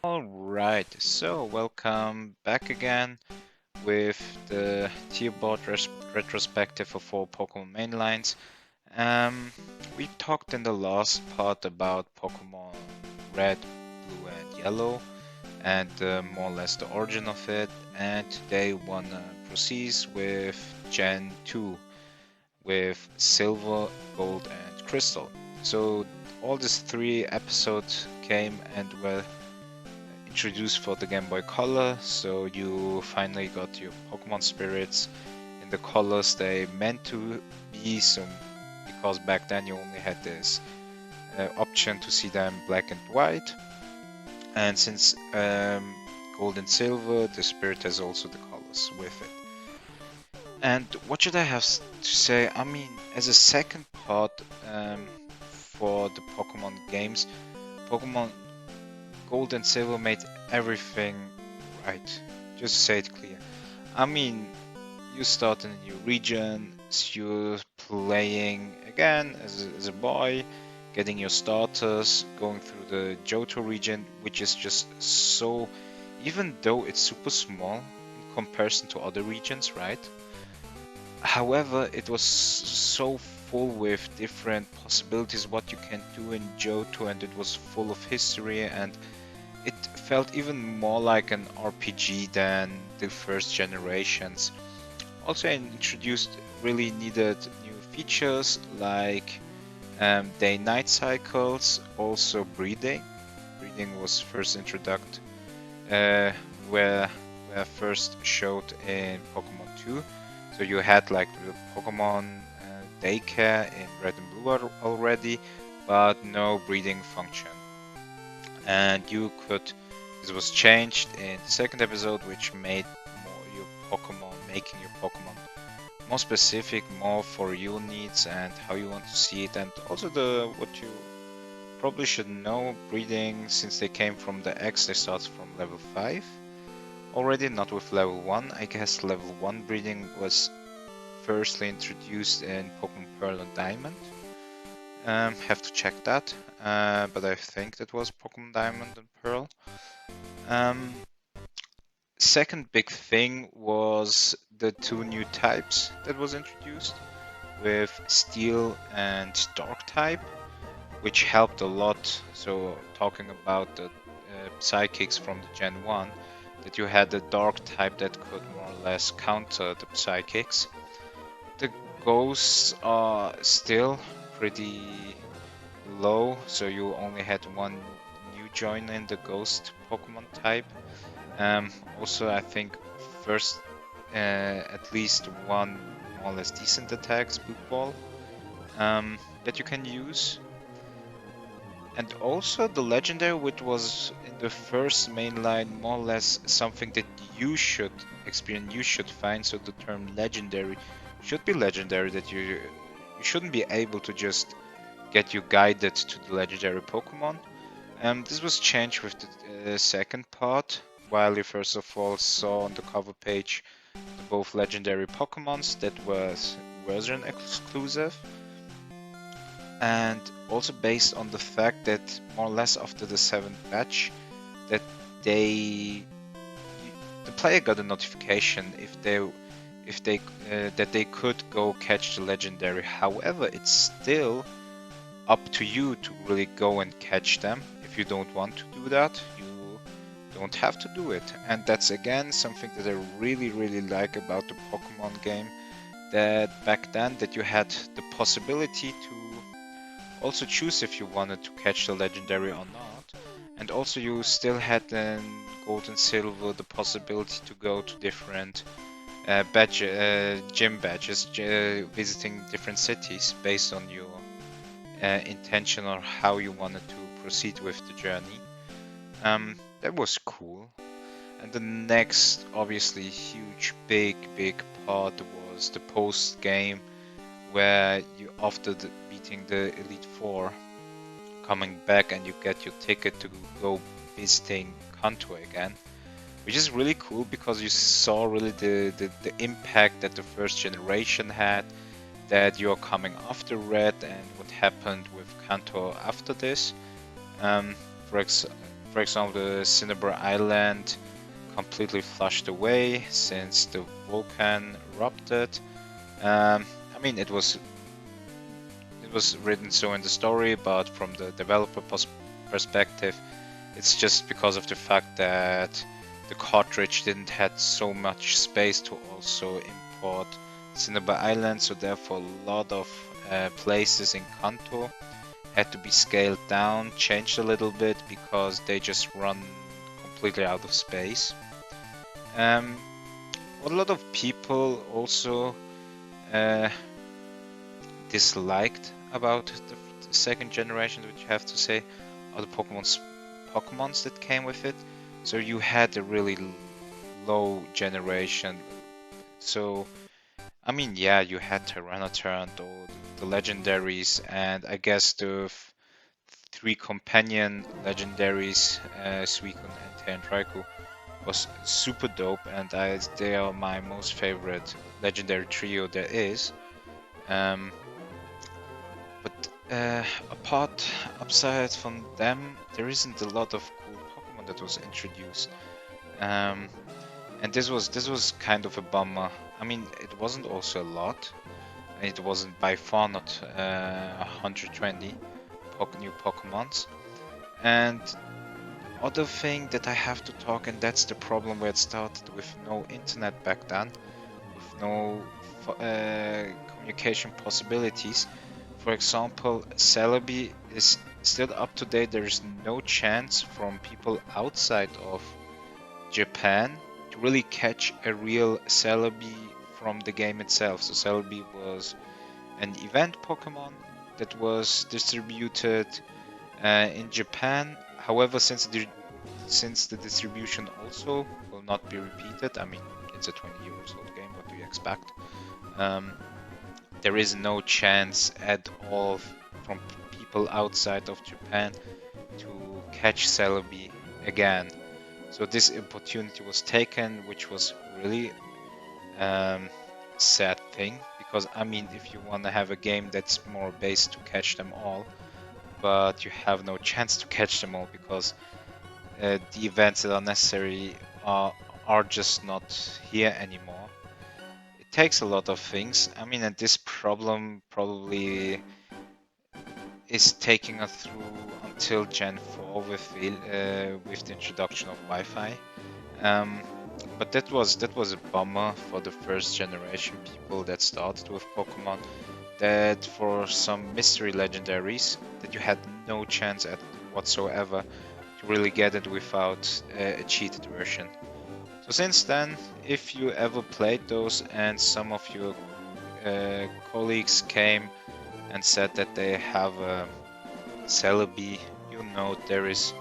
Alright, so welcome back again with the Tierboard retrospective of all Pokemon mainlines. We talked in the last part about Pokemon Red, Blue, and Yellow, and more or less the origin of it. And today wanna proceed with Gen 2, with Silver, Gold, and Crystal. So all these three episodes came and were introduced for the Game Boy Color, so you finally got your Pokemon spirits in the colors they meant to be. So because back then you only had this option to see them black and white, and since Gold and Silver, the spirit has also the colors with it. And what should I have to say? I mean, as a second part for the Pokemon games, Pokemon Gold and Silver made everything right. Just to say it clear. I mean, you start in a new region, so you're playing again as a boy, getting your starters, going through the Johto region, which is just so, even though it's super small in comparison to other regions, right? However, it was so full with different possibilities what you can do in Johto, and it was full of history, and it felt even more like an RPG than the first generations. Also, it introduced really needed new features like day-night cycles, also breeding. Breeding was first introduced, uh, where first showed in Pokemon 2. So you had like the Pokemon daycare in Red and Blue already, but no breeding function. And you could, this was changed in the second episode, which made making your Pokemon more specific, more for your needs and how you want to see it. And also what you probably should know, breeding, since they came from the X, they start from level 5 already, not with level 1. I guess level 1 breeding was firstly introduced in Pokemon Pearl and Diamond. Have to check that, but I think that was Pokemon Diamond and Pearl. Second big thing was the two new types that was introduced with Steel and Dark type, which helped a lot. So talking about the Psychics from the Gen 1, that you had the Dark type that could more or less counter the Psychics. The Ghosts are still pretty low, so you only had one new joiner in the Ghost Pokemon type. Also, I think first at least one more or less decent attacks, Boot Ball, that you can use. And also the Legendary, which was in the first main line more or less something that you should experience, you should find. So the term Legendary should be Legendary, that you shouldn't be able to just get you guided to the Legendary Pokemon. This was changed with the second part, while you first of all saw on the cover page both legendary Pokemons that was version exclusive, and also based on the fact that more or less after the 7th batch that the player got a notification if they that they could go catch the legendary. However, it's still up to you to really go and catch them. If you don't want to do that, you don't have to do it. And that's again something that I really like about the Pokemon game, that back then that you had the possibility to also choose if you wanted to catch the legendary or not. And also you still had in Gold and Silver the possibility to go to different gym badges, visiting different cities based on your intention or how you wanted to proceed with the journey. That was cool. And the next, obviously, huge, big part was the post game, where you, after beating the Elite Four, coming back and you get your ticket to go visiting Kanto again, which is really cool because you saw really the impact that the first generation had, that you're coming after Red and what happened with Kanto after this. For for example, the Cinnabar Island completely flushed away since the volcano erupted. I mean, it was written so in the story, but from the developer perspective, it's just because of the fact that the cartridge didn't had so much space to also import Cinnabar Island, so therefore a lot of places in Kanto had to be scaled down, changed a little bit because they just run completely out of space. What a lot of people also uh, disliked about the second generation, which you have to say, are the Pokemons that came with it. So you had a really low generation. So I mean, yeah, you had Tyranitar or the legendaries, and I guess the three companion legendaries, Suicune, Entei, and Raikou, was super dope, and they are my most favorite legendary trio there is. Um, but upside from them, there isn't a lot of cool Pokemon that was introduced. Um, and this was kind of a bummer. I mean, it wasn't also a lot. It wasn't by far not 120 new Pokemons. And other thing that I have to talk, and that's the problem where it started with no internet back then, with no communication possibilities. For example, Celebi is still up to date. There is no chance from people outside of Japan to really catch a real Celebi from the game itself. So Celebi was an event Pokemon that was distributed in Japan. However, since the distribution also will not be repeated, I mean, it's a 20 years old game, what do you expect? Um, there is no chance at all from people outside of Japan to catch Celebi again. So this opportunity was taken, which was really sad thing, because I mean, if you want to have a game that's more based to catch them all, but you have no chance to catch them all because the events that are necessary are just not here anymore. It takes a lot of things. I mean, and this problem probably is taking us through until Gen 4 with the introduction of Wi-Fi. Um, but that was a bummer for the first generation people that started with Pokemon. That for some mystery legendaries that you had no chance at whatsoever to really get it without a cheated version. So since then, if you ever played those and some of your colleagues came and said that they have a Celebi, you know there is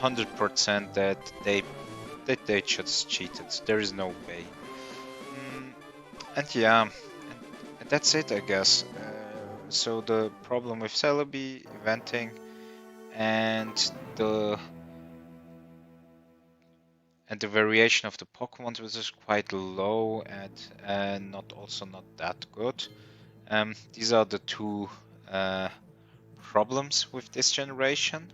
100% that they just cheated. There is no way. And yeah, and that's it, I guess. So the problem with Celebi eventing and the variation of the Pokemon was just quite low and not that good. These are the two problems with this generation.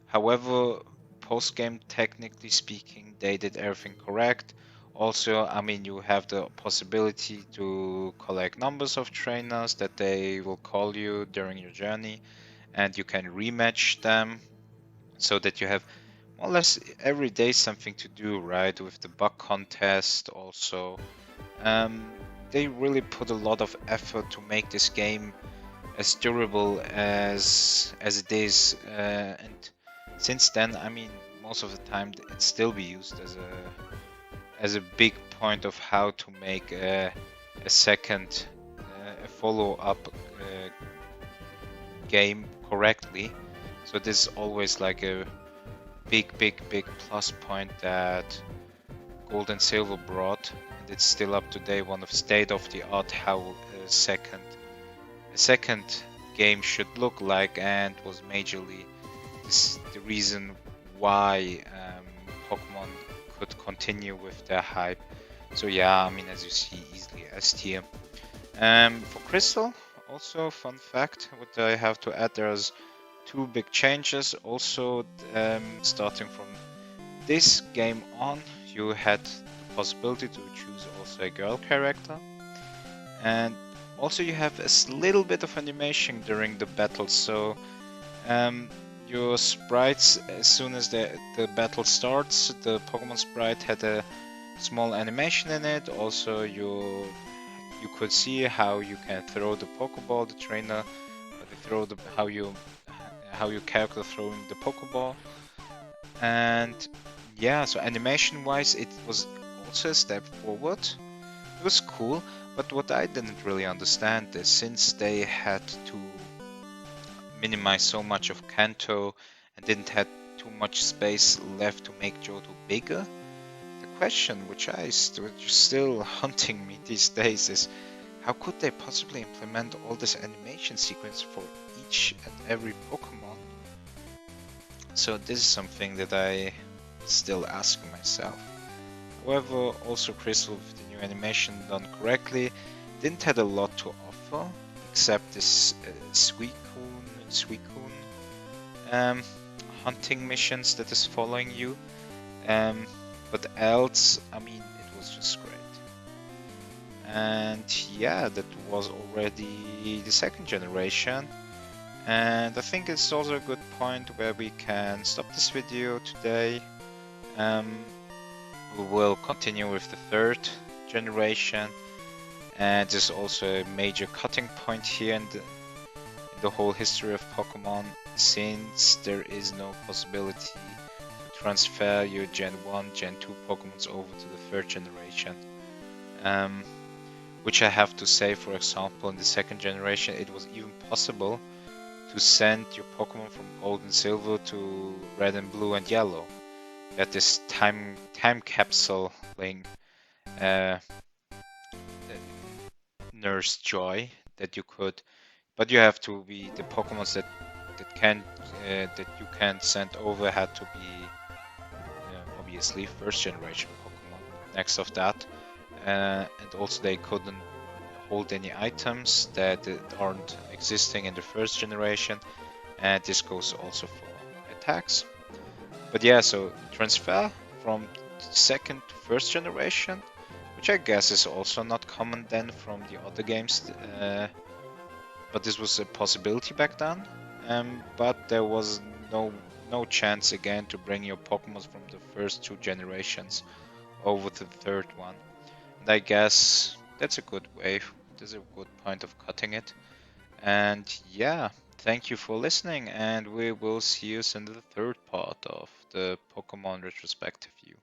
However, post game, technically speaking, they did everything correct. Also, I mean, you have the possibility to collect numbers of trainers that they will call you during your journey, and you can rematch them so that you have more or less every day something to do, right? With the bug contest, also. They really put a lot of effort to make this game as durable as it is, and since then, I mean, most of the time it still be used as a big point of how to make a second a follow-up game correctly. So this is always like a big plus point that Gold and Silver brought, and it's still up to date, one of state of the art how a second game should look like, and was majorly the reason why Pokemon could continue with their hype. So yeah, I mean, as you see, easily S tier. For Crystal, also fun fact, what I have to add, there's two big changes. Also, starting from this game on, you had the possibility to choose also a girl character, and also you have a little bit of animation during the battle. So your sprites, as soon as the battle starts, the Pokemon sprite had a small animation in it. Also, you could see how you can throw the Pokeball, the trainer, how you calculate throwing the Pokeball. And yeah, so animation wise it was also a step forward. It was cool, but what I didn't really understand is, since they had to minimize so much of Kanto and didn't have too much space left to make Johto bigger, the question which which is still haunting me these days is, how could they possibly implement all this animation sequence for each and every Pokemon? So this is something that I still ask myself. However, also Crystal, with the new animation done correctly, didn't have a lot to offer except this Suicune hunting missions that is following you. But else, I mean, it was just great. And yeah, that was already the second generation. And I think it's also a good point where we can stop this video today. We will continue with the third generation, and there's also a major cutting point here in the whole history of Pokemon, since there is no possibility to transfer your Gen 1, Gen 2 Pokemons over to the third generation. Which I have to say, for example, in the second generation it was even possible to send your Pokemon from Gold and Silver to Red and Blue and Yellow. That is time capsuling Nurse Joy that you could, but you have to be the Pokemons that you can send over had to be obviously first generation Pokemon. Next of that, and also they couldn't hold any items that aren't existing in the first generation, and this goes also for attacks. But yeah, so transfer from second to first generation, which I guess is also not common then from the other games, but this was a possibility back then. But there was no chance again to bring your Pokemon from the first two generations over to the third one. And I guess that's a good way. There's a good point of cutting it. And yeah, thank you for listening, and we will see you in the third part of the Pokemon retrospective view.